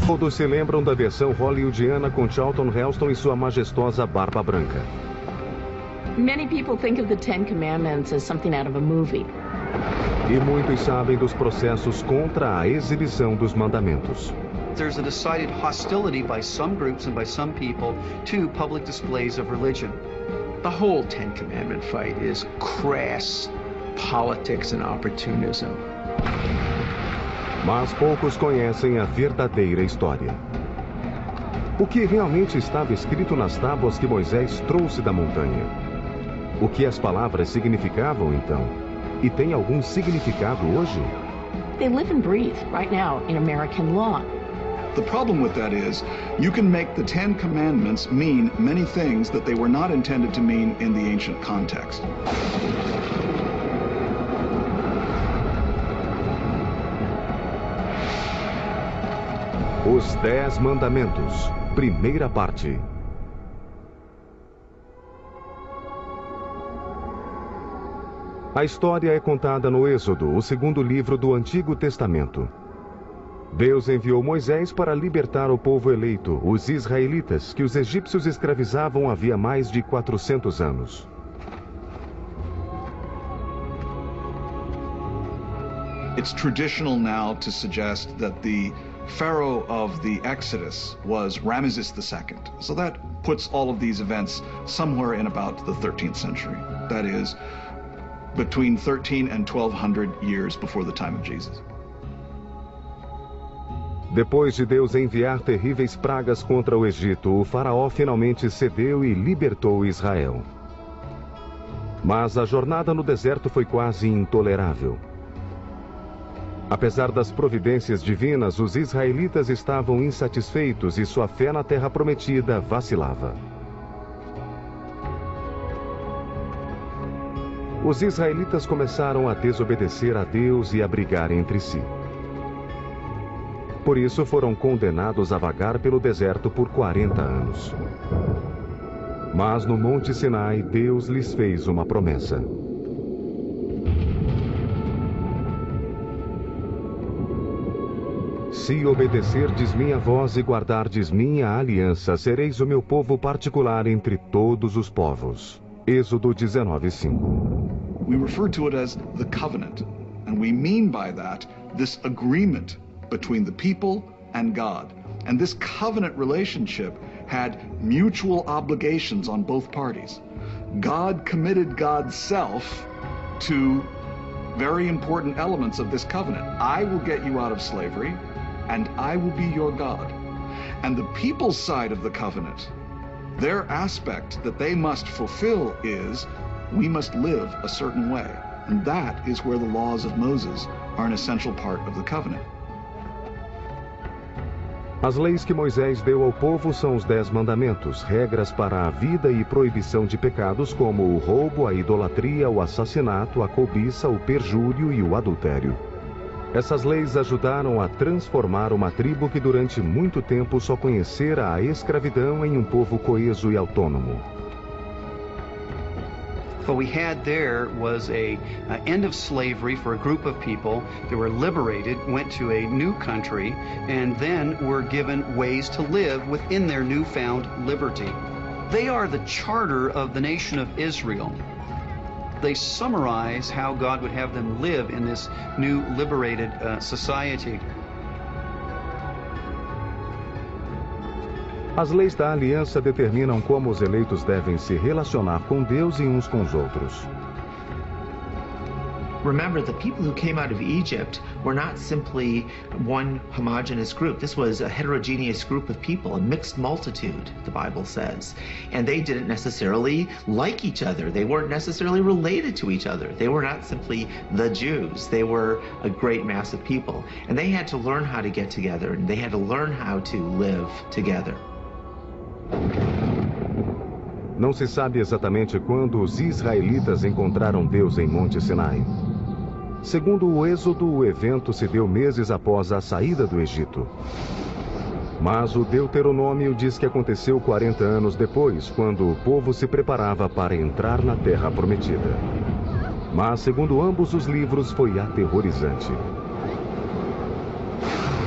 Todos se lembram da versão hollywoodiana com Charlton Heston e sua majestosa barba branca. Many people think of the Ten Commandments as something out of a movie. E muitos sabem dos processos contra a exibição dos mandamentos. There's a decided hostility by some groups and by some people to public displays of religion. The whole Ten Commandment fight is crass politics and opportunism. Mas poucos conhecem a verdadeira história. O que realmente estava escrito nas tábuas que Moisés trouxe da montanha? O que as palavras significavam então? E tem algum significado hoje? They live and breathe right now in American law. The problem with that is, you can make the Ten Commandments mean many things that they were not intended to mean in the ancient context. Os 10 Mandamentos, primeira parte. A história é contada no Êxodo, o segundo livro do Antigo Testamento. Deus enviou Moisés para libertar o povo eleito, os israelitas, que os egípcios escravizavam havia mais de 400 anos. It's traditional now to suggest that the Pharaoh of the Exodus was Ramesses II. So that puts all of these events somewhere in about the 13th century. That is, between 13 and 1200 years before the time of Jesus. Depois de Deus enviar terríveis pragas contra o Egito, o faraó finalmente cedeu e libertou Israel. Mas a jornada no deserto foi quase intolerável. Apesar das providências divinas, os israelitas estavam insatisfeitos e sua fé na terra prometida vacilava. Os israelitas começaram a desobedecer a Deus e a brigar entre si. Por isso foram condenados a vagar pelo deserto por 40 anos. Mas no Monte Sinai, Deus lhes fez uma promessa. Se obedecerdes minha voz e guardardes minha aliança, sereis o meu povo particular entre todos os povos. Êxodo 19:5. We refer to it as the covenant, and we mean by that this agreement between the people and God. And this covenant relationship had mutual obligations on both parties. God committed God's self to very important elements of this covenant. I will get you out of slavery, and I will be your God. And the people's side of the covenant, their aspect that they must fulfill is, we must live a certain way. And that is where the laws of Moses are an essential part of the covenant. As leis que Moisés deu ao povo são os 10 mandamentos, regras para a vida e proibição de pecados como o roubo, a idolatria, o assassinato, a cobiça, o perjúrio e o adultério. Essas leis ajudaram a transformar uma tribo que durante muito tempo só conhecera a escravidão em um povo coeso e autônomo. What we had there was a end of slavery for a group of people. They were liberated, went to a new country, and then were given ways to live within their newfound liberty. They are the charter of the nation of Israel. They summarize how God would have them live in this new liberated society. As leis da aliança determinam como os eleitos devem se relacionar com Deus e uns com os outros. Remember, the people who came out of Egypt were not simply one homogeneous group. This was a heterogeneous group of people, a mixed multitude, the Bible says. And they didn't necessarily like each other. They weren't necessarily related to each other. They were not simply the Jews. They were a great mass of people. And they had to learn how to get together, and they had to learn how to live together. Não se sabe exatamente quando os israelitas encontraram Deus em Monte Sinai. Segundo o Êxodo, o evento se deu meses após a saída do Egito. Mas o Deuteronômio diz que aconteceu 40 anos depois, quando o povo se preparava para entrar na Terra Prometida. Mas, segundo ambos os livros, foi aterrorizante.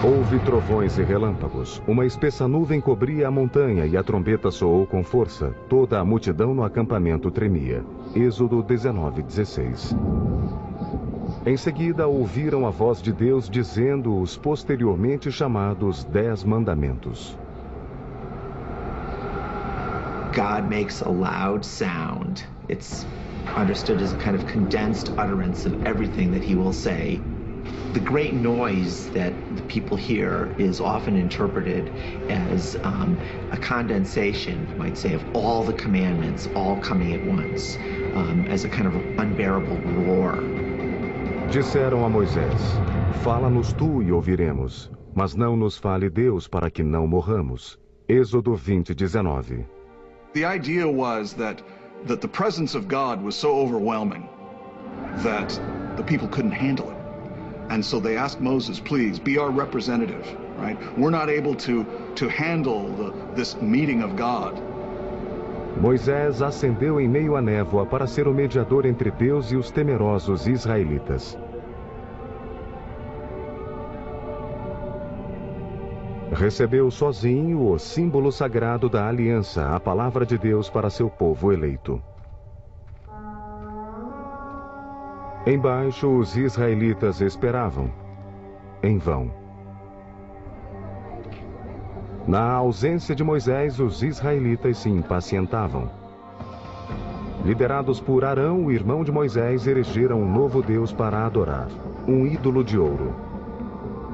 Houve trovões e relâmpagos. Uma espessa nuvem cobria a montanha e a trombeta soou com força. Toda a multidão no acampamento tremia. Êxodo 19:16. Em seguida, ouviram a voz de Deus dizendo os posteriormente chamados 10 mandamentos. God makes a loud sound. It's understood as a kind of condensed utterance of everything that he will say. The great noise that the people hear is often interpreted as a condensation, you might say, of all the commandments all coming at once, as a kind of unbearable roar. Disseram a Moisés: Fala-nos tu e ouviremos, mas não nos fale Deus para que não morramos. Êxodo 20:19. The idea was that the presence of God was so overwhelming that the people couldn't handle it. And so they asked Moses, please, be our representative, right? We're not able to handle this meeting of God. Moisés ascendeu em meio à névoa para ser o mediador entre Deus e os temerosos israelitas. Recebeu sozinho o símbolo sagrado da aliança, a palavra de Deus para seu povo eleito. Embaixo, os israelitas esperavam, em vão. Na ausência de Moisés, os israelitas se impacientavam. Liderados por Arão, o irmão de Moisés, erigiram um novo Deus para adorar, um ídolo de ouro.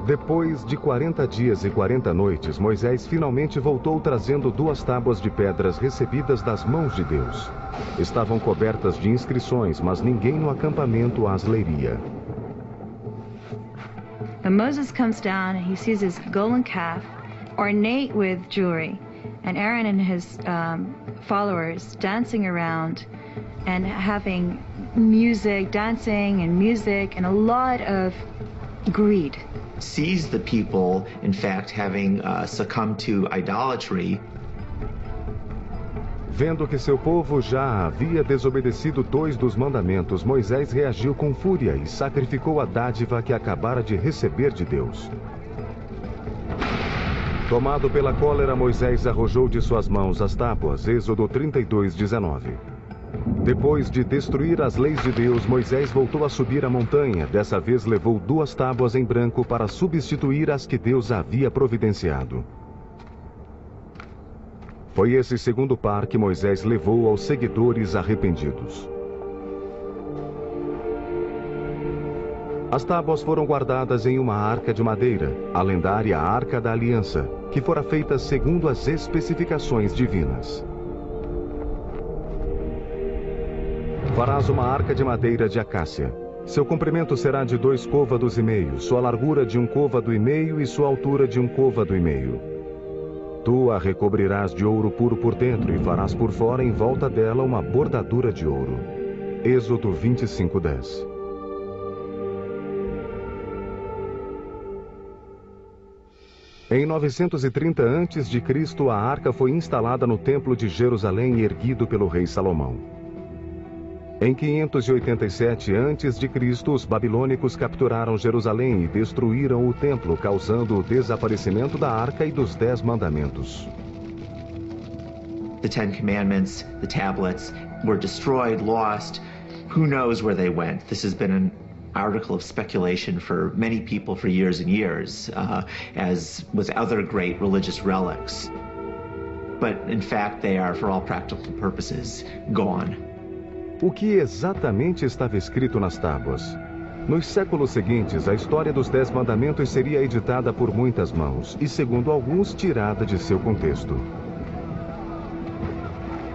Depois de 40 dias e 40 noites, Moisés finalmente voltou trazendo 2 tábuas de pedras recebidas das mãos de Deus. Estavam cobertas de inscrições, mas ninguém no acampamento as leria. And Moses comes down and he sees his golden calf, ornate with jewelry, and Aaron and his followers dancing around and having dancing and music, and a lot of greed. Sees the people, in fact, having succumbed to idolatry. Vendo que seu povo já havia desobedecido 2 dos mandamentos, Moisés reagiu com fúria e sacrificou a dádiva que acabara de receber de Deus. Tomado pela cólera, Moisés arrojou de suas mãos as tábuas, Êxodo 32:19. Depois de destruir as leis de Deus, Moisés voltou a subir a montanha. Dessa vez levou 2 tábuas em branco para substituir as que Deus havia providenciado. Foi esse segundo par que Moisés levou aos seguidores arrependidos. As tábuas foram guardadas em uma arca de madeira, a lendária Arca da Aliança, que fora feita segundo as especificações divinas. Farás uma arca de madeira de acácia. Seu comprimento será de 2 côvados e meio, sua largura de 1 côvado e meio e sua altura de 1 côvado e meio. Tu a recobrirás de ouro puro por dentro e farás por fora em volta dela uma bordadura de ouro. Êxodo 25:10. Em 930 a.C., a arca foi instalada no Templo de Jerusalém, erguido pelo rei Salomão. Em 587 a.C., os babilônicos capturaram Jerusalém e destruíram o templo, causando o desaparecimento da arca e dos 10 mandamentos. The 10 Commandments, the tablets, were destroyed, lost. Who knows where they went? This has been an article of speculation for many people for years and years, as with other great religious relics. But in fact, they are, for all practical purposes, gone. O que exatamente estava escrito nas tábuas? Nos séculos seguintes, a história dos 10 mandamentos seria editada por muitas mãos e, segundo alguns, tirada de seu contexto.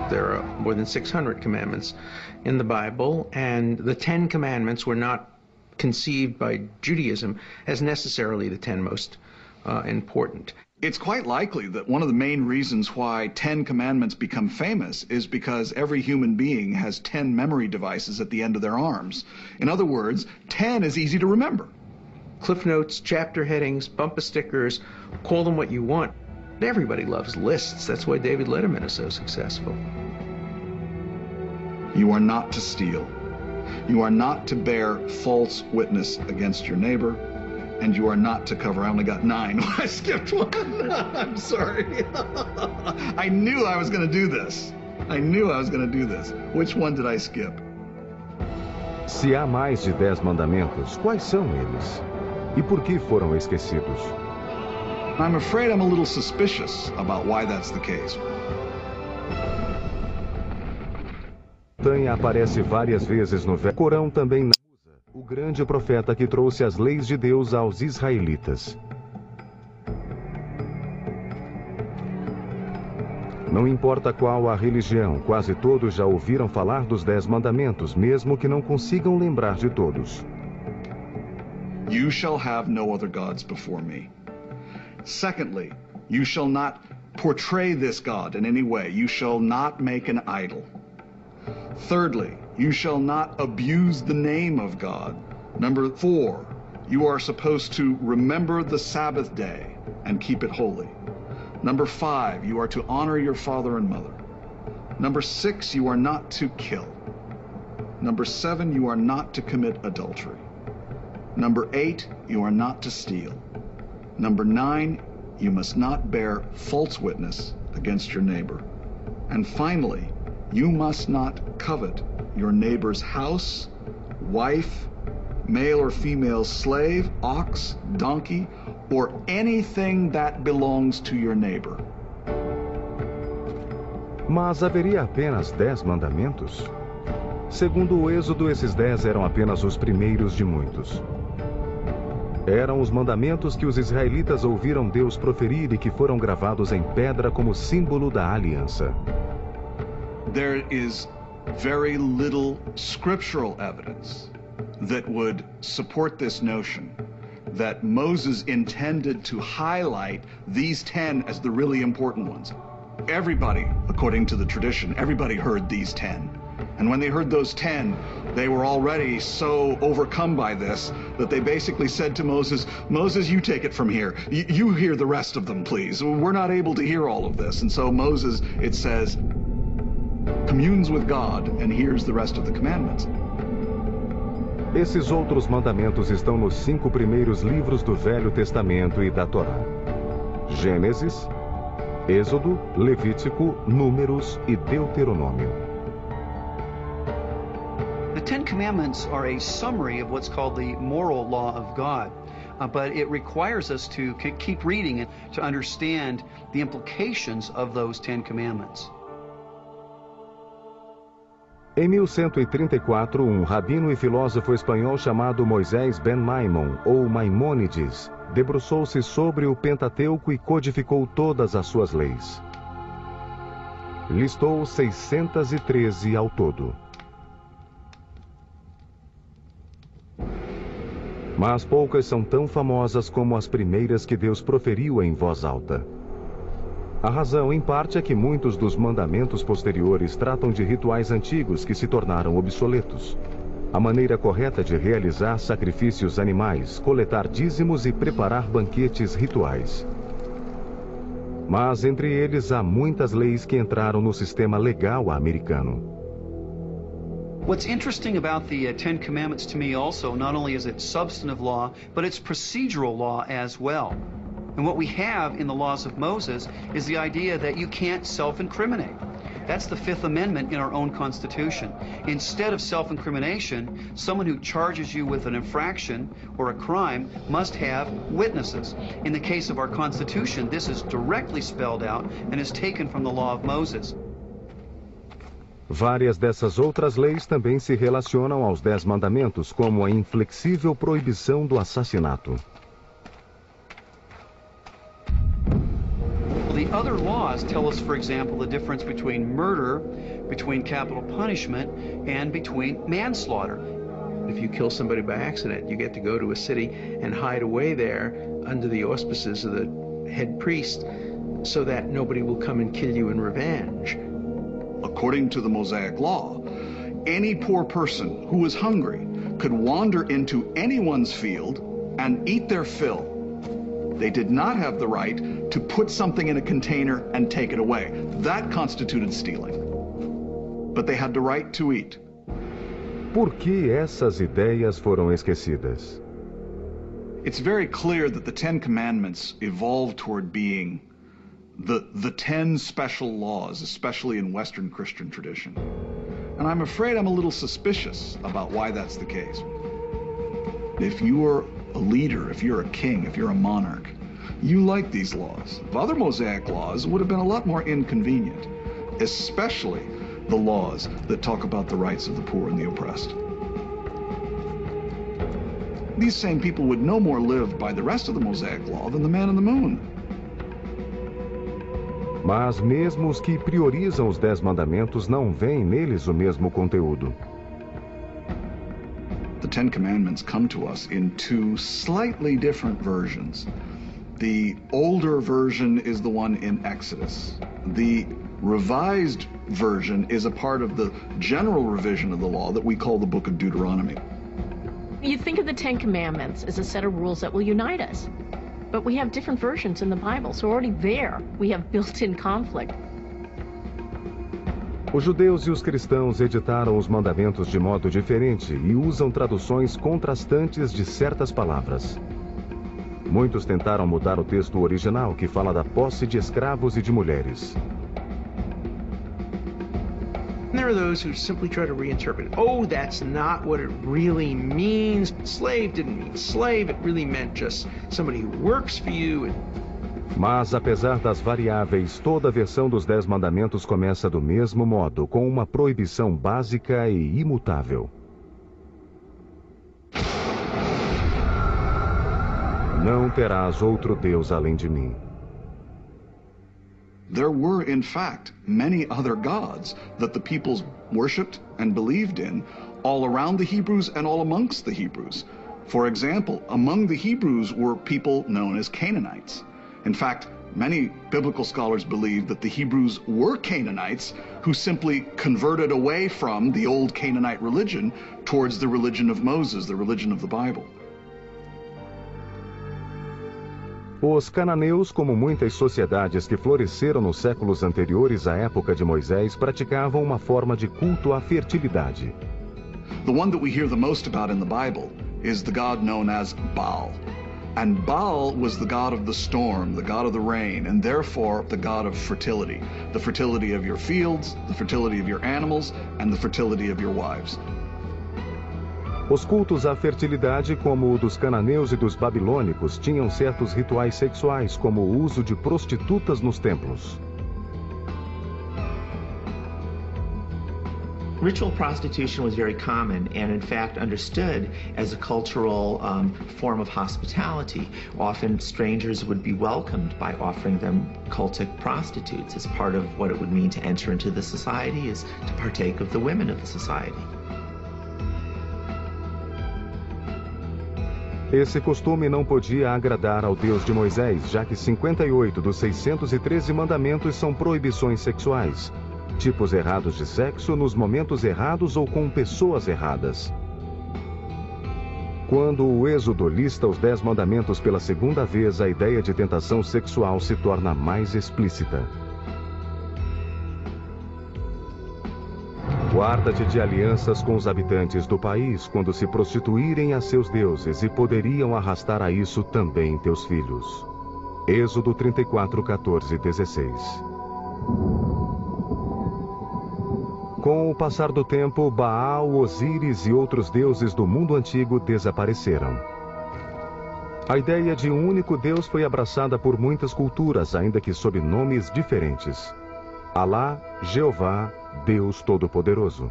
There are more than 600 commandments in the Bible, and the 10 commandments were not conceived by Judaism as necessarily the 10 most important. It's quite likely that one of the main reasons why 10 commandments become famous is because every human being has 10 memory devices at the end of their arms. In other words, 10 is easy to remember. Cliff notes, chapter headings, bumper stickers, call them what you want. Everybody loves lists. That's why David Letterman is so successful. You are not to steal. You are not to bear false witness against your neighbor. and you are not to cover. I only got 9. I skipped one. I'm sorry. I knew I was going to do this. Which one did I skip? Se há mais de 10 mandamentos, quais são eles? E por que foram esquecidos? I'm afraid I'm a little suspicious about why that's the case. Tânia aparece várias vezes no Corão, também na Musa, o grande profeta que trouxe as leis de Deus aos israelitas. Não importa qual a religião, quase todos já ouviram falar dos 10 mandamentos, mesmo que não consigam lembrar de todos. You shall have no other gods before me. Secondly, you shall not portray this God in any way. You shall not make an idol. Thirdly, you shall not abuse the name of God. Number 4, you are supposed to remember the Sabbath day and keep it holy. Number 5, you are to honor your father and mother. Number 6, you are not to kill. Number 7, you are not to commit adultery. Number 8, you are not to steal. Number 9, you must not bear false witness against your neighbor. And finally, you must not covet your neighbor's house, wife, male or female slave, ox, donkey, or anything that belongs to your neighbor. Mas haveria apenas 10 mandamentos? Segundo o Êxodo, esses 10 eram apenas os primeiros de muitos. Eram os mandamentos que os israelitas ouviram Deus proferir e que foram gravados em pedra como símbolo da aliança. There is very little scriptural evidence that would support this notion that Moses intended to highlight these 10 as the really important ones. Everybody, according to the tradition, everybody heard these 10. And when they heard those 10, they were already so overcome by this that they basically said to Moses, Moses, you take it from here. You hear the rest of them, please. We're not able to hear all of this. And so Moses, it says, communes with God and hears the rest of the commandments. Esses outros mandamentos estão nos 5 primeiros livros do Velho Testamento e da Torá: Gênesis, Êxodo, Levítico, Números e Deuteronômio. The Ten Commandments are a summary of what's called the moral law of God, but it requires us to keep reading it to understand the implications of those Ten Commandments. Em 1134, um rabino e filósofo espanhol chamado Moisés Ben Maimon, ou Maimônides, debruçou-se sobre o Pentateuco e codificou todas as suas leis. Listou 613 ao todo. Mas poucas são tão famosas como as primeiras que Deus proferiu em voz alta. A razão, em parte, é que muitos dos mandamentos posteriores tratam de rituais antigos que se tornaram obsoletos. A maneira correta de realizar sacrifícios animais, coletar dízimos e preparar banquetes rituais. Mas entre eles há muitas leis que entraram no sistema legal americano. What's interesting about the Ten Commandments to me also, not only is it substantive law, but it's procedural law as well. And what we have in the laws of Moses is the idea that you can't self-incriminate. That's the Fifth Amendment in our own Constitution. Instead of self-incrimination, someone who charges you with an infraction or a crime must have witnesses. In the case of our Constitution, this is directly spelled out and is taken from the law of Moses. Várias dessas outras leis também se relacionam aos 10 mandamentos, como a inflexível proibição do assassinato. The other laws tell us, for example, the difference between murder, between capital punishment, and between manslaughter. If you kill somebody by accident, you get to go to a city and hide away there under the auspices of the head priest so that nobody will come and kill you in revenge. According to the Mosaic law, any poor person who was hungry could wander into anyone's field and eat their fill. They did not have the right to put something in a container and take it away. That constituted stealing. But they had the right to eat. Por que essas ideias foram esquecidas? It's very clear that the Ten Commandments evolved toward being the 10 special laws, especially in Western Christian tradition. And I'm afraid I'm a little suspicious about why that's the case. If you're a leader, if you're a king, if you're a monarch, you like these laws. If other Mosaic laws would have been a lot more inconvenient, especially the laws that talk about the rights of the poor and the oppressed. These same people would no more live by the rest of the Mosaic law than the man in the moon. Mas mesmo os que priorizam os 10 mandamentos não veem neles o mesmo conteúdo. The Ten Commandments come to us in 2 slightly different versions. The older version is the one in Exodus. The revised version is a part of the general revision of the law that we call the Book of Deuteronomy. You think of the Ten Commandments as a set of rules that will unite us. But we have different versions in the Bible, so already there we have built-in conflict. Os judeus e os cristãos editaram os mandamentos de modo diferente e usam traduções contrastantes de certas palavras. Muitos tentaram mudar o texto original, que fala da posse de escravos e de mulheres. And there are those who simply try to reinterpret it. Oh, that's not what it really means. Slave didn't mean slave. It really meant just somebody who works for you. Mas, apesar das variáveis, toda a versão dos 10 mandamentos começa do mesmo modo, com uma proibição básica e imutável. Não terás outro Deus além de mim. There were, in fact, many other gods that the peoples worshipped and believed in all around the Hebrews and all amongst the Hebrews. For example, among the Hebrews were people known as Canaanites. In fact, many biblical scholars believe that the Hebrews were Canaanites who simply converted away from the old Canaanite religion towards the religion of Moses, the religion of the Bible. Os cananeus, como muitas sociedades que floresceram nos séculos anteriores à época de Moisés, praticavam uma forma de culto à fertilidade. The one that we hear the most about in the Bible is the god known as Baal. And Baal was the god of the storm, the god of the rain, and therefore the god of fertility. The fertility of your fields, the fertility of your animals, and the fertility of your wives. Os cultos à fertilidade, como o dos cananeus e dos babilônicos, tinham certos rituais sexuais, como o uso de prostitutas nos templos. Ritual prostitution was very common and in fact understood as a cultural form of hospitality. Often strangers would be welcomed by offering them cultic prostitutes as part of what it would mean to enter into the society, is to partake of the women of the society. Esse costume não podia agradar ao Deus de Moisés, já que 58 dos 613 mandamentos são proibições sexuais. Tipos errados de sexo nos momentos errados ou com pessoas erradas. Quando o Êxodo lista os 10 mandamentos pela segunda vez, a ideia de tentação sexual se torna mais explícita. Guarda-te de alianças com os habitantes do país quando se prostituírem a seus deuses e poderiam arrastar a isso também teus filhos. Êxodo 34, 14 e 16. Com o passar do tempo, Baal, Osíris e outros deuses do mundo antigo desapareceram. A ideia de um único Deus foi abraçada por muitas culturas, ainda que sob nomes diferentes. Alá, Jeová, Deus Todo-Poderoso.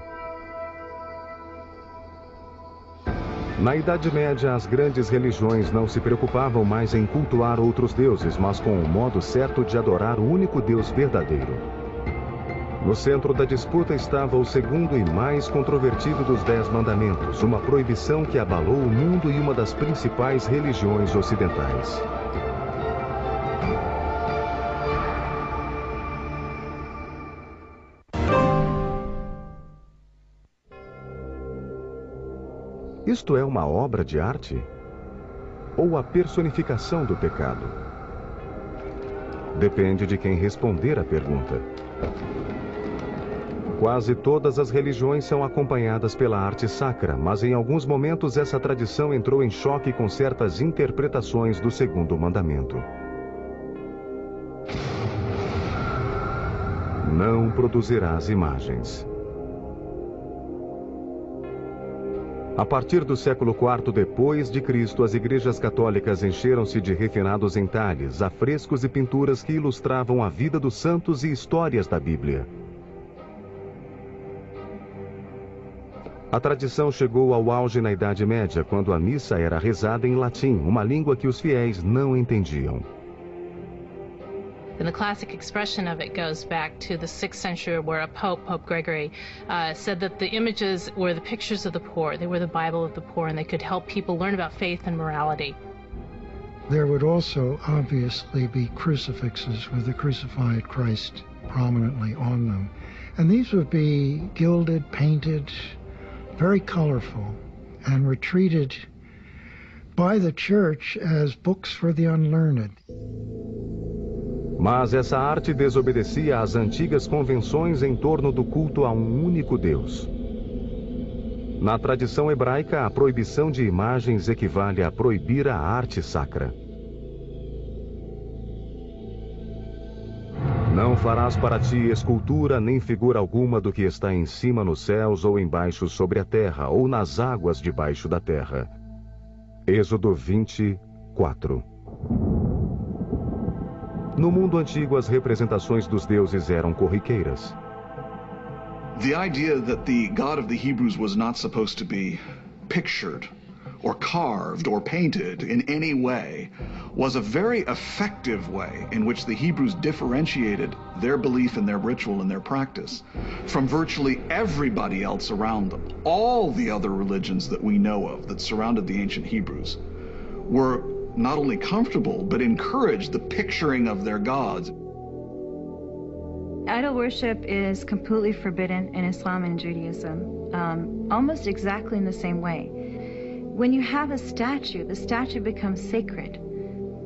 Na Idade Média, as grandes religiões não se preocupavam mais em cultuar outros deuses, mas com o modo certo de adorar o único Deus verdadeiro. No centro da disputa estava o segundo e mais controvertido dos 10 mandamentos, uma proibição que abalou o mundo e uma das principais religiões ocidentais. Isto é uma obra de arte? Ou a personificação do pecado? Depende de quem responder a pergunta. Quase todas as religiões são acompanhadas pela arte sacra, mas em alguns momentos essa tradição entrou em choque com certas interpretações do segundo mandamento. Não produzirás imagens. A partir do século IV depois de Cristo, as igrejas católicas encheram-se de refinados entalhes, afrescos e pinturas que ilustravam a vida dos santos e histórias da Bíblia. A tradição chegou ao auge na Idade Média, quando a missa era rezada em latim, uma língua que os fiéis não entendiam. And the classic expression of it goes back to the 6th century, where a Pope Gregory, said that the images were the pictures of the poor. They were the Bible of the poor, and they could help people learn about faith and morality. There would also obviously be crucifixes with the crucified Christ prominently on them. And these would be gilded, painted, very colorful, and were treated by the church as books for the unlearned. Mas essa arte desobedecia às antigas convenções em torno do culto a um único Deus. Na tradição hebraica, a proibição de imagens equivale a proibir a arte sacra. Não farás para ti escultura nem figura alguma do que está em cima nos céus ou embaixo sobre a terra ou nas águas debaixo da terra. Êxodo 20:4. No mundo antigo, as representações dos deuses eram corriqueiras. The idea that the God of the Hebrews was not supposed to be pictured or carved or painted in any way was a very effective way in which the Hebrews differentiated their belief and their ritual and their practice from virtually everybody else around them. All the other religions that we know of that surrounded the ancient Hebrews were not only comfortable, but encouraged the picturing of their gods. Idol worship is completely forbidden in Islam and Judaism, almost exactly in the same way. When you have a statue, the statue becomes sacred,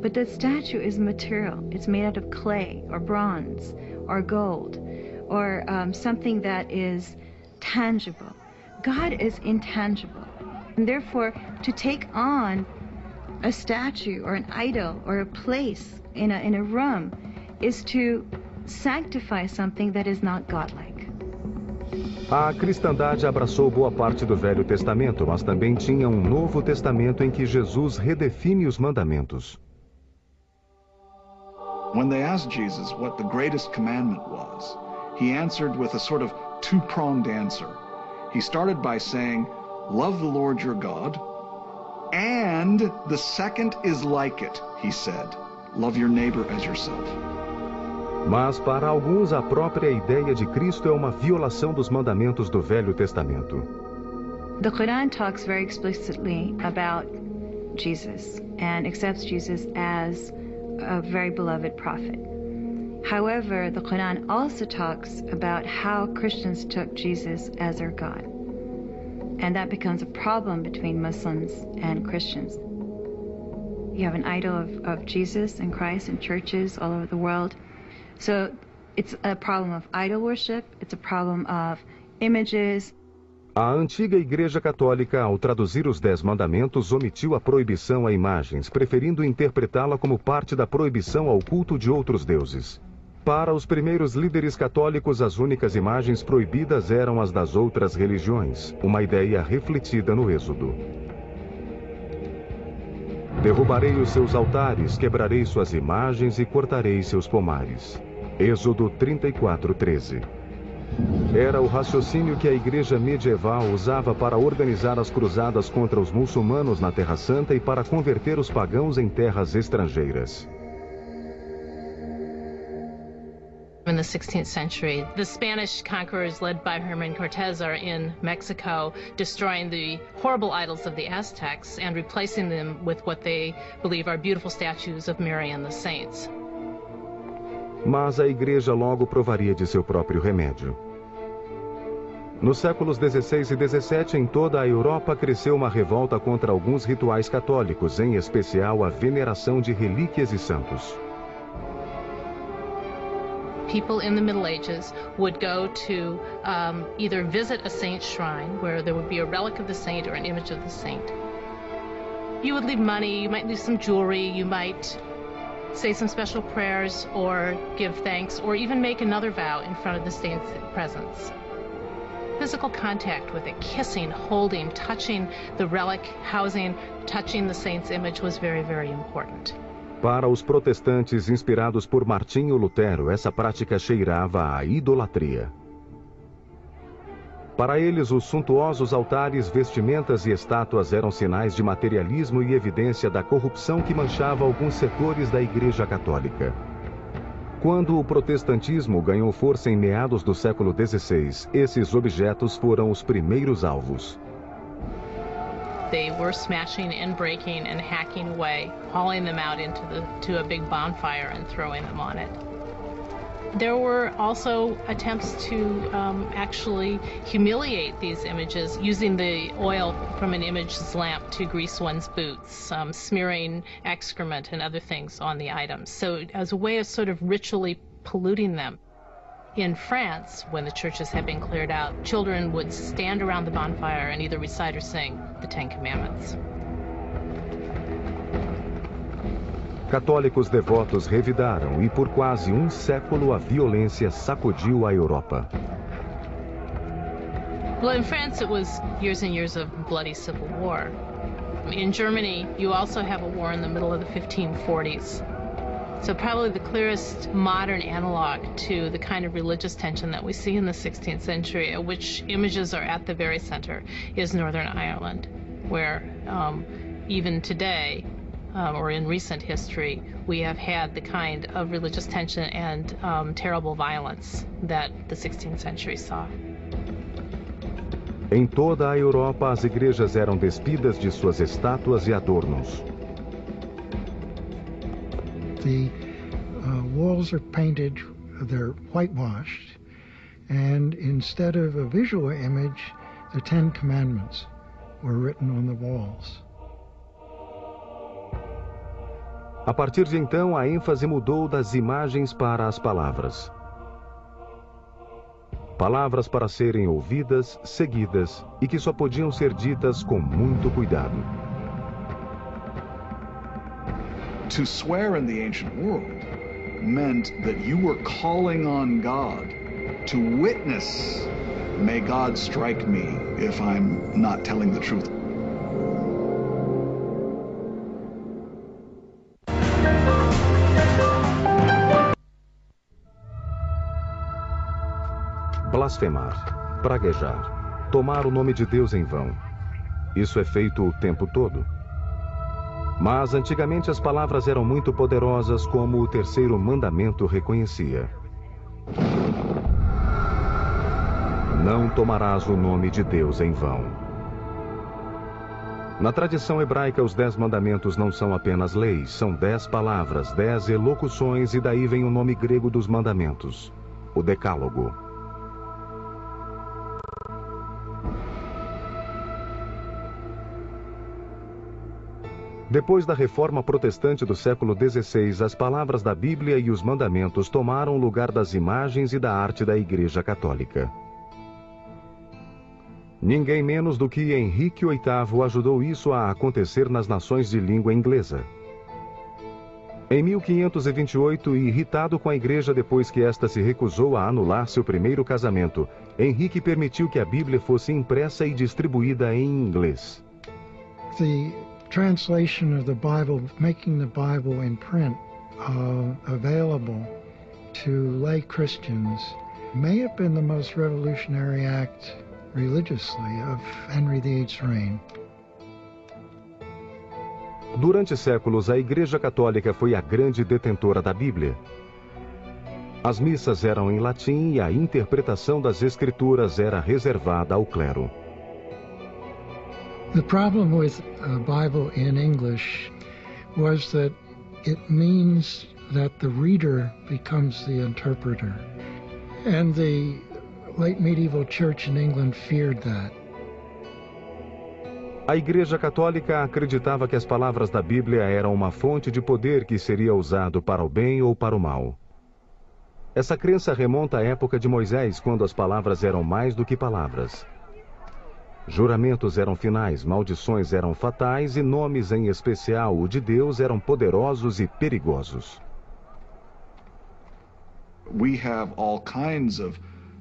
but the statue is material. It's made out of clay or bronze or gold or something that is tangible. God is intangible, and therefore to take on a statue or an idol or a place in a room is to sanctify something that is not godlike. A cristandade abraçou boa parte do Velho Testamento, mas também tinha um Novo Testamento em que Jesus redefine os mandamentos. When they asked Jesus what the greatest commandment was, he answered with a sort of two-pronged answer. He started by saying, "Love the Lord your God," and the second is like it, he said, "Love your neighbor as yourself." Mas para alguns a própria ideia de Cristo é uma violação dos mandamentos do Velho Testamento. The Quran talks very explicitly about Jesus and accepts Jesus as a very beloved prophet. However, the Quran also talks about how Christians took Jesus as their God. And that becomes a problem between Muslims and Christians. You have an idol of Jesus and Christ in churches all over the world. So it's a problem of idol worship, it's a problem of images. A antiga Igreja Católica, ao traduzir os 10 mandamentos, omitiu a proibição a imagens, preferindo interpretá-la como parte da proibição ao culto de outros deuses. Para os primeiros líderes católicos, as únicas imagens proibidas eram as das outras religiões, uma ideia refletida no Êxodo. Derrubarei os seus altares, quebrarei suas imagens e cortarei seus pomares. Êxodo 34:13. Era o raciocínio que a Igreja medieval usava para organizar as cruzadas contra os muçulmanos na Terra Santa e para converter os pagãos em terras estrangeiras. In the 16th century, the Spanish conquerors led by Herman Cortez are in Mexico, destroying the horrible idols of the Aztecs and replacing them with what they believe are beautiful statues of Mary and the saints. Mas a Igreja logo provaria de seu próprio remédio. Nos séculos 16 e 17, em toda a Europa, cresceu uma revolta contra alguns rituais católicos, em especial a veneração de relíquias e santos. People in the Middle Ages would go to either visit a saint's shrine, where there would be a relic of the saint or an image of the saint. You would leave money, you might leave some jewelry, you might say some special prayers or give thanks, or even make another vow in front of the saint's presence. Physical contact with it, kissing, holding, touching the relic, housing, touching the saint's image was very, very important. Para os protestantes inspirados por Martinho Lutero, essa prática cheirava a idolatria. Para eles, os suntuosos altares, vestimentas e estátuas eram sinais de materialismo e evidência da corrupção que manchava alguns setores da Igreja Católica. Quando o protestantismo ganhou força em meados do século XVI, esses objetos foram os primeiros alvos. They were smashing and breaking and hacking away, hauling them out to a big bonfire and throwing them on it. There were also attempts to actually humiliate these images, using the oil from an image's lamp to grease one's boots, smearing excrement and other things on the items. So as a way of sort of ritually polluting them. In France, when the churches had been cleared out, children would stand around the bonfire and either recite or sing the Ten Commandments. Católicos devotos revidaram e por quase um século a violência sacudiu a Europa. Well, in France it was years and years of bloody civil war. In Germany, you also have a war in the middle of the 1540s. So probably the clearest modern analog to the kind of religious tension that we see in the 16th century, of which images are at the very center, is Northern Ireland, where even today, or in recent history, we have had the kind of religious tension and terrible violence that the 16th century saw. Em toda a Europa, as igrejas eram despidas de suas estátuas e adornos. The walls are painted, they're whitewashed, and instead of a visual image, the Ten Commandments were written on the walls. A partir de então, a ênfase mudou das imagens para as palavras. Palavras para serem ouvidas, seguidas e que só podiam ser ditas com muito cuidado. To swear in the ancient world meant that you were calling on God to witness, may God strike me if I'm not telling the truth. Blasfemar, praguejar, tomar o nome de Deus em vão. Isso é feito o tempo todo. Mas antigamente as palavras eram muito poderosas, como o terceiro mandamento reconhecia. Não tomarás o nome de Deus em vão. Na tradição hebraica, os 10 mandamentos não são apenas leis, são 10 palavras, 10 elocuções, e daí vem o nome grego dos mandamentos, o Decálogo. Depois da reforma protestante do século XVI, as palavras da Bíblia e os mandamentos tomaram o lugar das imagens e da arte da Igreja Católica. Ninguém menos do que Henrique VIII ajudou isso a acontecer nas nações de língua inglesa. Em 1528, irritado com a Igreja depois que esta se recusou a anular seu primeiro casamento, Henrique permitiu que a Bíblia fosse impressa e distribuída em inglês. The translation of the Bible, making the Bible in print available to lay Christians, may have been the most revolutionary act religiously of Henry VIII's reign. Durante séculos, a Igreja Católica foi a grande detentora da Bíblia. As missas eram em latim e a interpretação das Escrituras era reservada ao clero. The problem with a Bible in English was that it means that the reader becomes the interpreter. And the late medieval church in England feared that. A Igreja Católica acreditava que as palavras da Bíblia eram uma fonte de poder que seria usado para o bem ou para o mal. Essa crença remonta à época de Moisés, quando as palavras eram mais do que palavras. Juramentos eram finais, maldições eram fatais e nomes, em especial o de Deus, eram poderosos e perigosos. We have all kinds of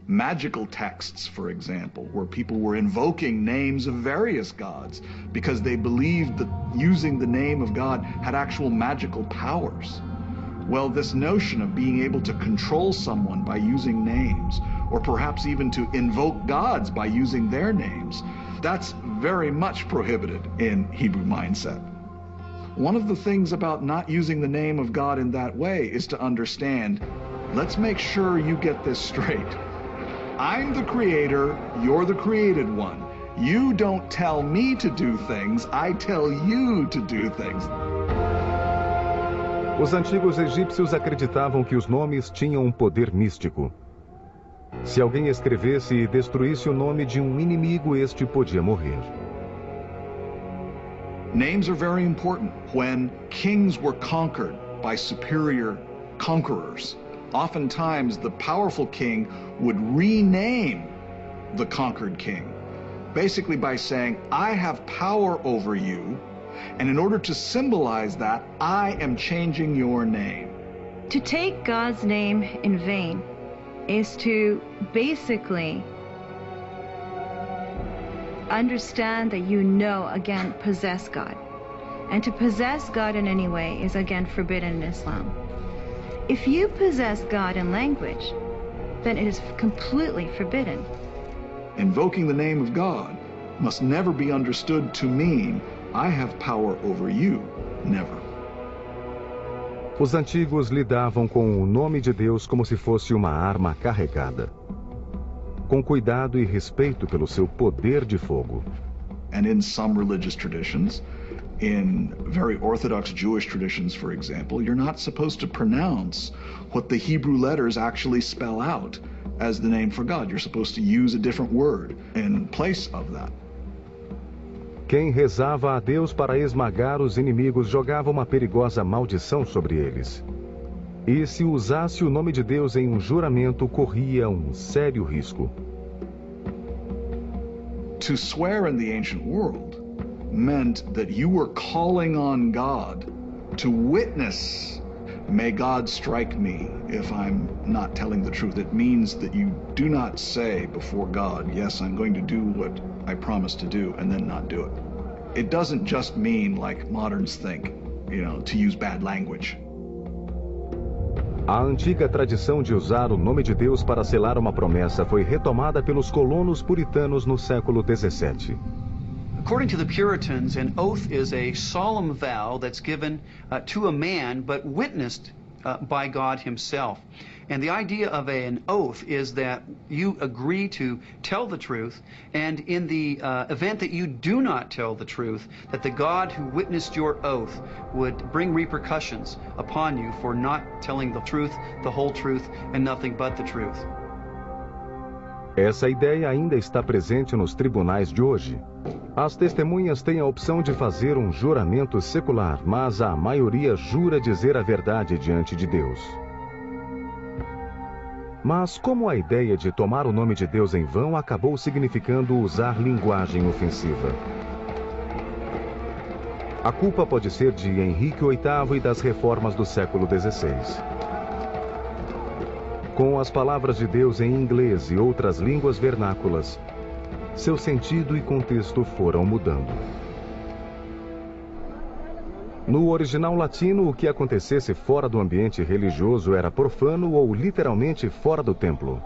magical texts, for example, where people were invoking names of various gods because they believed that using the name of God had actual magical powers. Well, this notion of being able to control someone by using names, or perhaps even to invoke gods by using their names, that's very much prohibited in Hebrew mindset. One of the things about not using the name of God in that way is to understand, let's make sure you get this straight. I'm the creator, you're the created one. You don't tell me to do things, I tell you to do things. Os antigos egípcios acreditavam que os nomes tinham um poder místico. Se alguém escrevesse e destruísse o nome de um inimigo, este podia morrer. Names are very important. When kings were conquered by superior conquerors, oftentimes the powerful king would rename the conquered king, basically by saying, I have power over you, and in order to symbolize that, I am changing your name. To take God's name in vain is to basically understand that you again, possess God. And to possess God in any way is again forbidden in Islam. If you possess God in language, then it is completely forbidden. Invoking the name of God must never be understood to mean I have power over you. Never. Os antigos lidavam com o nome de Deus como se fosse uma arma carregada, com cuidado e respeito pelo seu poder de fogo. And in some religious traditions, in very Orthodox Jewish traditions, for example, you're not supposed to pronounce what the Hebrew letters actually spell out as the name for God. You're supposed to use a different word in place of that. Quem rezava a Deus para esmagar os inimigos jogava uma perigosa maldição sobre eles. E se usasse o nome de Deus em um juramento, corria um sério risco. To swear in the ancient world meant that you were calling on God to witness, may God strike me if I'm not telling the truth. It means that you do not say before God, yes, I'm going to do what I promised to do, and then not do it. It doesn't just mean, like moderns think, to use bad language. A antiga tradição de usar o nome de Deus para selar uma promessa foi retomada pelos colonos puritanos no século XVII. According to the Puritans, an oath is a solemn vow that's given to a man, but witnessed by God himself. And the idea of an oath is that you agree to tell the truth, and in the event that you do not tell the truth, that the God who witnessed your oath would bring repercussions upon you for not telling the truth, the whole truth, and nothing but the truth. Essa ideia ainda está presente nos tribunais de hoje. As testemunhas têm a opção de fazer um juramento secular, mas a maioria jura dizer a verdade diante de Deus. Mas como a ideia de tomar o nome de Deus em vão acabou significando usar linguagem ofensiva? A culpa pode ser de Henrique VIII e das reformas do século XVI. Com as palavras de Deus em inglês e outras línguas vernáculas, seu sentido e contexto foram mudando. No original latino, o que acontecesse fora do ambiente religioso era profano ou literalmente fora do templo.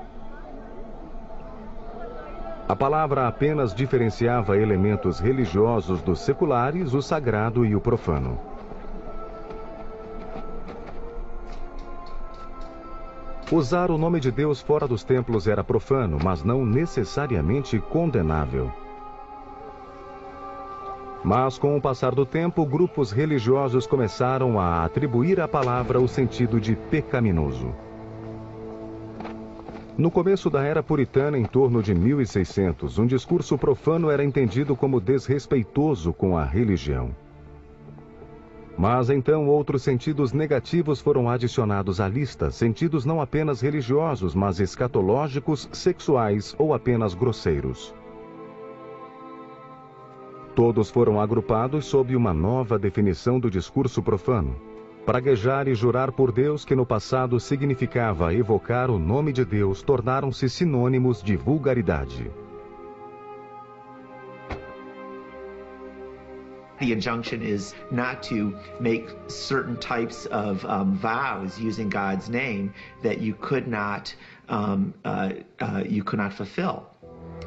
A palavra apenas diferenciava elementos religiosos dos seculares, o sagrado e o profano. Usar o nome de Deus fora dos templos era profano, mas não necessariamente condenável. Mas, com o passar do tempo, grupos religiosos começaram a atribuir à palavra o sentido de pecaminoso. No começo da era puritana, em torno de 1600, um discurso profano era entendido como desrespeitoso com a religião. Mas então outros sentidos negativos foram adicionados à lista, sentidos não apenas religiosos, mas escatológicos, sexuais ou apenas grosseiros. Todos foram agrupados sob uma nova definição do discurso profano. Praguejar e jurar por Deus, que no passado significava evocar o nome de Deus, tornaram-se sinônimos de vulgaridade. The injunction is not to make certain types of vows using God's name that you could not fulfill.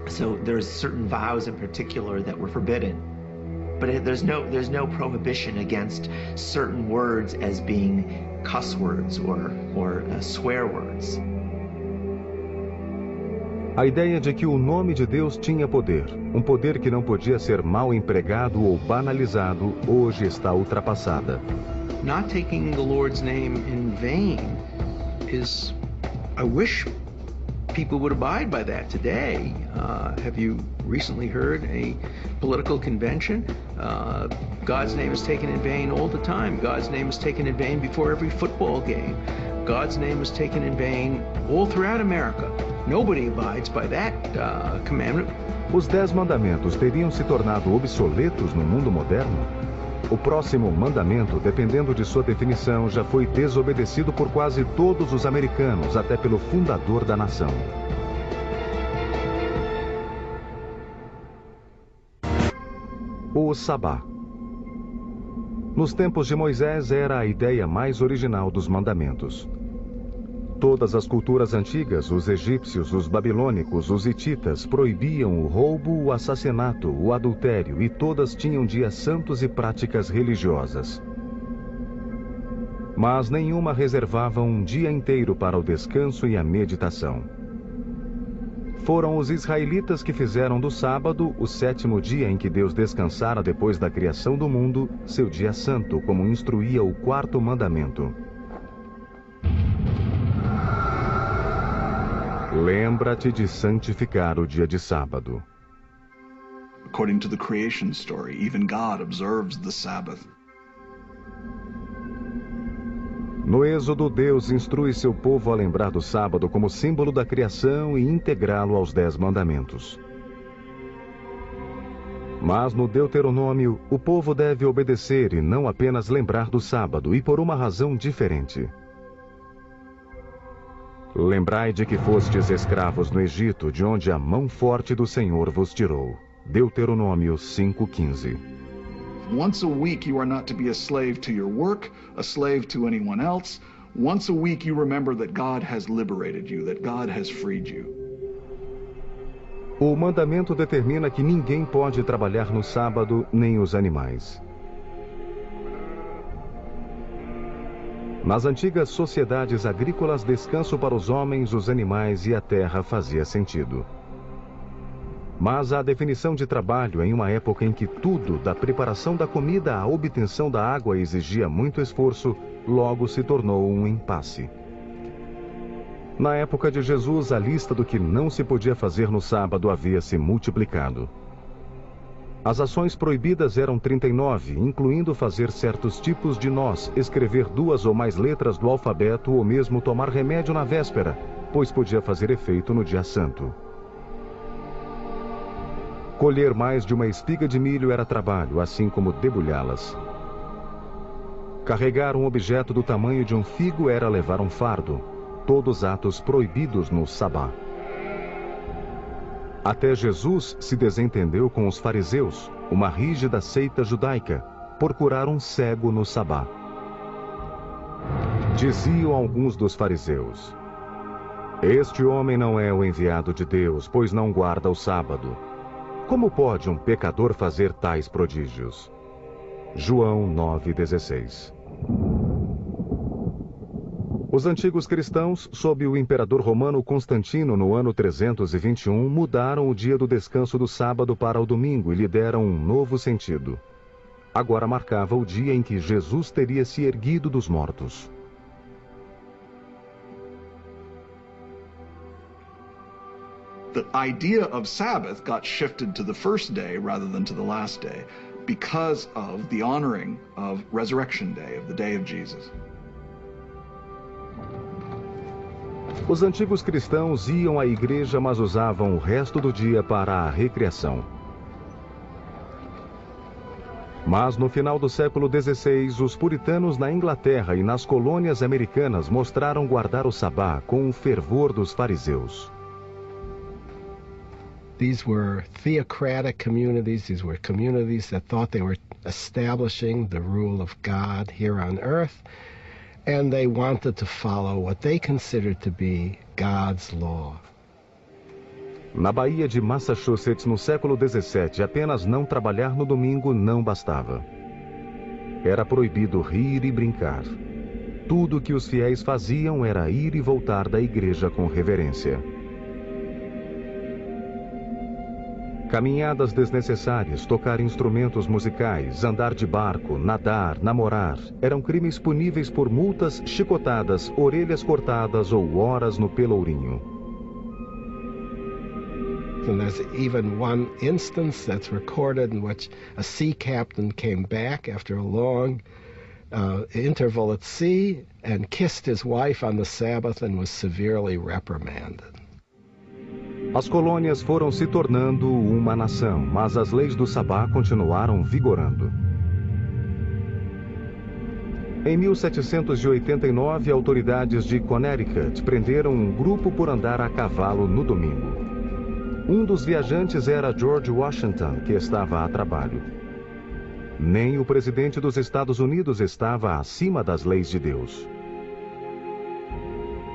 So there's certain vows in particular that were forbidden, but there's no prohibition against certain words as being cuss words or swear words. A ideia de que o nome de Deus tinha poder, um poder que não podia ser mal empregado ou banalizado, hoje está ultrapassada. Not taking the Lord's name in vain is, I wish people would abide by that today. Have you recently heard a political convention? God's name is taken in vain all the time. God's name is taken in vain before every football game. God's name is taken in vain all throughout America. Nobody abides by that commandment. Os 10 mandamentos teriam se tornado obsoletos no mundo moderno? O próximo mandamento, dependendo de sua definição, já foi desobedecido por quase todos os americanos, até pelo fundador da nação. O Sabá. Nos tempos de Moisés era a ideia mais original dos mandamentos. Todas as culturas antigas, os egípcios, os babilônicos, os hititas, proibiam o roubo, o assassinato, o adultério, e todas tinham dias santos e práticas religiosas. Mas nenhuma reservava um dia inteiro para o descanso e a meditação. Foram os israelitas que fizeram do sábado, o 7º dia em que Deus descansara depois da criação do mundo, seu dia santo, como instruía o 4º mandamento. Lembra-te de santificar o dia de sábado. According to the creation story, even God observes the Sabbath. No Êxodo, Deus instrui seu povo a lembrar do sábado como símbolo da criação e integrá-lo aos 10 mandamentos. Mas no Deuteronômio, o povo deve obedecer e não apenas lembrar do sábado, e por uma razão diferente. Lembrai de que fostes escravos no Egito, de onde a mão forte do Senhor vos tirou. Deuteronômio 5:15. Once a week you are not to be a slave to your work, a slave to anyone else. Once a week you remember that God has liberated you, that God has freed you. O mandamento determina que ninguém pode trabalhar no sábado, nem os animais. Nas antigas sociedades agrícolas, descanso para os homens, os animais e a terra fazia sentido. Mas a definição de trabalho em uma época em que tudo, da preparação da comida à obtenção da água, exigia muito esforço, logo se tornou um impasse. Na época de Jesus, a lista do que não se podia fazer no sábado havia se multiplicado. As ações proibidas eram 39, incluindo fazer certos tipos de nós, escrever 2 ou mais letras do alfabeto ou mesmo tomar remédio na véspera, pois podia fazer efeito no dia santo. Colher mais de uma espiga de milho era trabalho, assim como debulhá-las. Carregar um objeto do tamanho de um figo era levar um fardo, todos atos proibidos no sabá. Até Jesus se desentendeu com os fariseus, uma rígida seita judaica, por curar um cego no sabá. Diziam alguns dos fariseus: este homem não é o enviado de Deus, pois não guarda o sábado. Como pode um pecador fazer tais prodígios? João 9,16. Os antigos cristãos, sob o imperador romano Constantino no ano 321, mudaram o dia do descanso do sábado para o domingo e lhe deram um novo sentido. Agora marcava o dia em que Jesus teria se erguido dos mortos. The idea of Sabbath got shifted to the first day rather than to the last day. because of the honoring of Resurrection Day, of the day of Jesus. Os antigos cristãos iam à igreja, mas usavam o resto do dia para a recreação. Mas no final do século XVI, os puritanos na Inglaterra e nas colônias americanas mostraram guardar o sabá com o fervor dos fariseus. These were theocratic communities. These were communities that thought they were establishing the rule of God here on earth, and they wanted to follow what they considered to be God's law. Na Baía de Massachusetts, no século XVII, apenas não trabalhar no domingo não bastava. Era proibido rir e brincar. Tudo o que os fiéis faziam era ir e voltar da igreja com reverência. Caminhadas desnecessárias, tocar instrumentos musicais, andar de barco, nadar, namorar, eram crimes puníveis por multas, chicotadas, orelhas cortadas ou horas no pelourinho. And there's even one instance that's recorded in which a sea captain came back after a long interval at sea and kissed his wife on the Sabbath and was severely reprimanded. As colônias foram se tornando uma nação, mas as leis do sabá continuaram vigorando. Em 1789, autoridades de Connecticut prenderam um grupo por andar a cavalo no domingo. Um dos viajantes era George Washington, que estava a trabalho. Nem o presidente dos Estados Unidos estava acima das leis de Deus.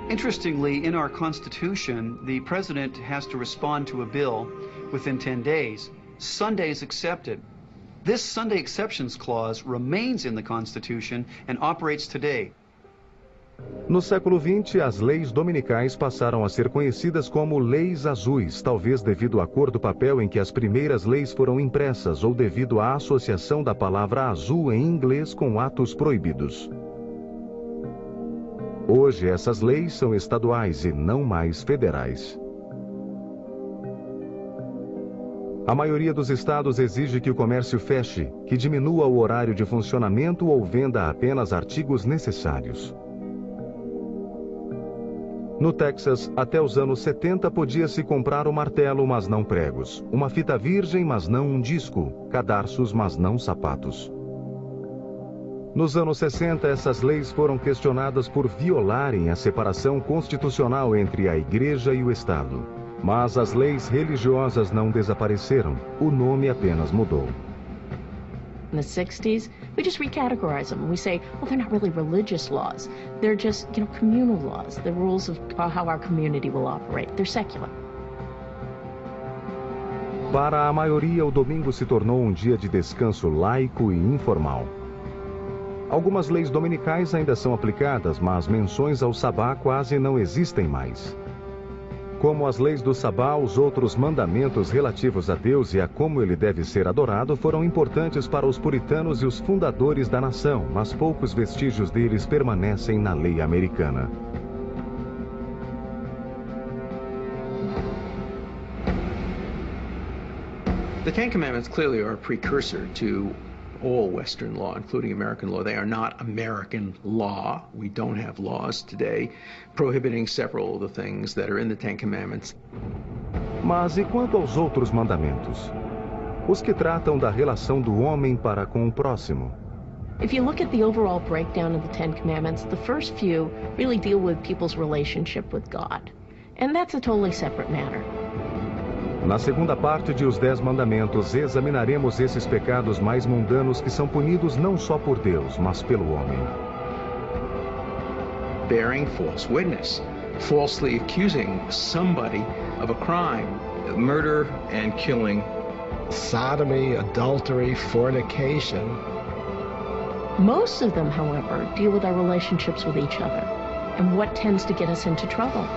Interestingly, in our Constitution, the president has to respond to a bill within 10 days. Sundays excepted. This Sunday exceptions clause remains in the Constitution and operates today. No século XX, as leis dominicais passaram a ser conhecidas como leis azuis, talvez devido à cor do papel em que as primeiras leis foram impressas ou devido à associação da palavra azul em inglês com atos proibidos. Hoje, essas leis são estaduais e não mais federais. A maioria dos estados exige que o comércio feche, que diminua o horário de funcionamento ou venda apenas artigos necessários. No Texas, até os anos 70 podia-se comprar um martelo, mas não pregos, uma fita virgem, mas não um disco, cadarços, mas não sapatos. Nos anos 60, essas leis foram questionadas por violarem a separação constitucional entre a igreja e o Estado. Mas as leis religiosas não desapareceram, o nome apenas mudou. In the 60s, we just recategorize them. We say, well, they're not really religious laws. They're just, communal laws, the rules of how our community will operate. They're secular. Para a maioria, o domingo se tornou um dia de descanso laico e informal. Algumas leis dominicais ainda são aplicadas, mas menções ao sabá quase não existem mais. Como as leis do sabá, os outros mandamentos relativos a Deus e a como ele deve ser adorado foram importantes para os puritanos e os fundadores da nação, mas poucos vestígios deles permanecem na lei americana. The Ten Commandments clearly are a precursor to all Western law, including American law. They are not American law. We don't have laws today prohibiting several of the things that are in the Ten Commandments. Mas e quanto aos outros mandamentos? Os que tratam da relação do homem para com o próximo. If you look at the overall breakdown of the Ten Commandments, the first few really deal with people's relationship with God. And that's a totally separate matter. Na segunda parte de Os 10 Mandamentos, examinaremos esses pecados mais mundanos que são punidos não só por Deus, mas pelo homem. Bearing false witness, falsely accusing somebody of a crime, murder and killing, sodomy, adultery, fornication. Most of them, however, deal with our relationships with each other and what tends to get us into trouble.